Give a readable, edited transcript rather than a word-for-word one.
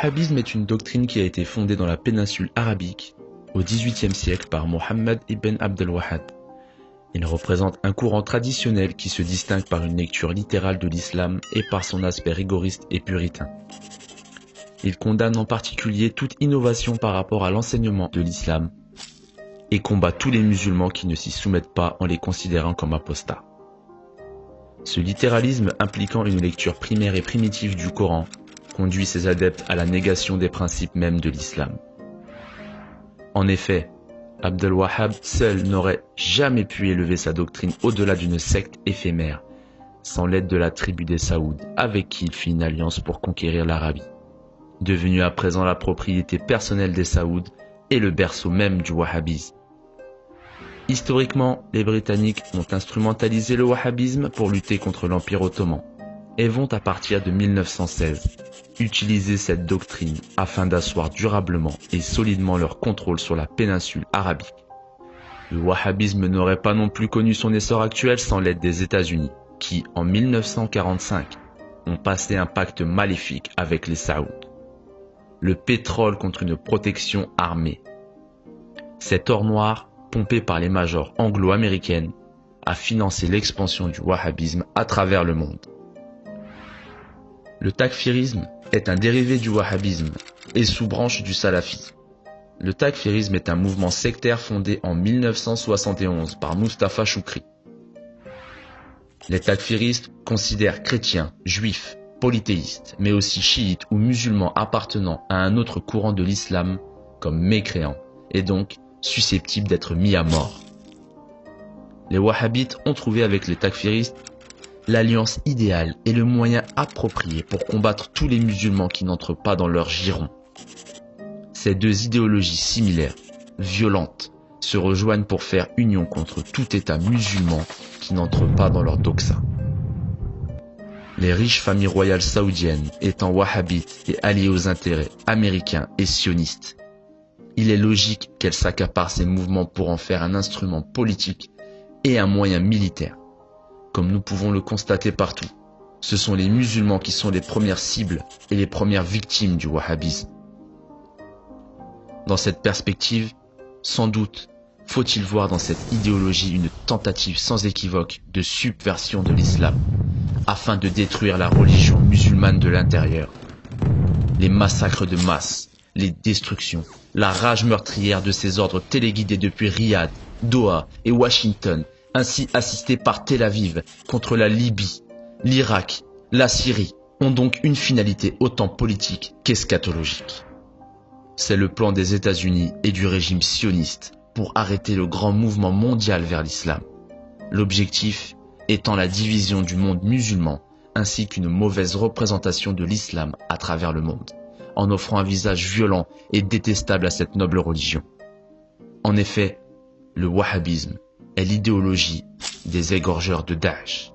wahhabisme est une doctrine qui a été fondée dans la péninsule arabique au XVIIIe siècle par Mohammed ibn Abd al-Wahhab. Il représente un courant traditionnel qui se distingue par une lecture littérale de l'islam et par son aspect rigoriste et puritain. Il condamne en particulier toute innovation par rapport à l'enseignement de l'islam et combat tous les musulmans qui ne s'y soumettent pas en les considérant comme apostats. Ce littéralisme impliquant une lecture primaire et primitive du Coran conduit ses adeptes à la négation des principes mêmes de l'islam. En effet, Abd al-Wahhab seul n'aurait jamais pu élever sa doctrine au-delà d'une secte éphémère, sans l'aide de la tribu des Saouds, avec qui il fit une alliance pour conquérir l'Arabie, devenue à présent la propriété personnelle des Saouds et le berceau même du wahhabisme. Historiquement, les Britanniques ont instrumentalisé le wahhabisme pour lutter contre l'Empire ottoman et vont à partir de 1916 utiliser cette doctrine afin d'asseoir durablement et solidement leur contrôle sur la péninsule arabique. Le wahhabisme n'aurait pas non plus connu son essor actuel sans l'aide des États-Unis, qui, en 1945, ont passé un pacte maléfique avec les Saouds. Le pétrole contre une protection armée. Cet or noir, pompé par les majors anglo-américaines, a financé l'expansion du wahhabisme à travers le monde. Le takfirisme est un dérivé du wahhabisme et sous-branche du salafisme. Le takfirisme est un mouvement sectaire fondé en 1971 par Mustafa Choukri. Les takfiristes considèrent chrétiens, juifs, polythéistes, mais aussi chiites ou musulmans appartenant à un autre courant de l'islam comme mécréants et donc susceptibles d'être mis à mort. Les wahhabites ont trouvé avec les takfiristes l'alliance idéale et le moyen approprié pour combattre tous les musulmans qui n'entrent pas dans leur giron. Ces deux idéologies similaires, violentes, se rejoignent pour faire union contre tout État musulman qui n'entre pas dans leur doxa. Les riches familles royales saoudiennes étant wahhabites et alliées aux intérêts américains et sionistes, il est logique qu'elles s'accaparent ces mouvements pour en faire un instrument politique et un moyen militaire. Comme nous pouvons le constater partout, ce sont les musulmans qui sont les premières cibles et les premières victimes du wahhabisme. Dans cette perspective, sans doute, faut-il voir dans cette idéologie une tentative sans équivoque de subversion de l'islam, afin de détruire la religion musulmane de l'intérieur. Les massacres de masse, les destructions, la rage meurtrière de ces ordres téléguidés depuis Riyad, Doha et Washington, ainsi assistés par Tel Aviv contre la Libye, l'Irak, la Syrie, ont donc une finalité autant politique qu'eschatologique. C'est le plan des États-Unis et du régime sioniste pour arrêter le grand mouvement mondial vers l'islam. L'objectif étant la division du monde musulman ainsi qu'une mauvaise représentation de l'islam à travers le monde, en offrant un visage violent et détestable à cette noble religion. En effet, le wahhabisme est l'idéologie des égorgeurs de Daesh.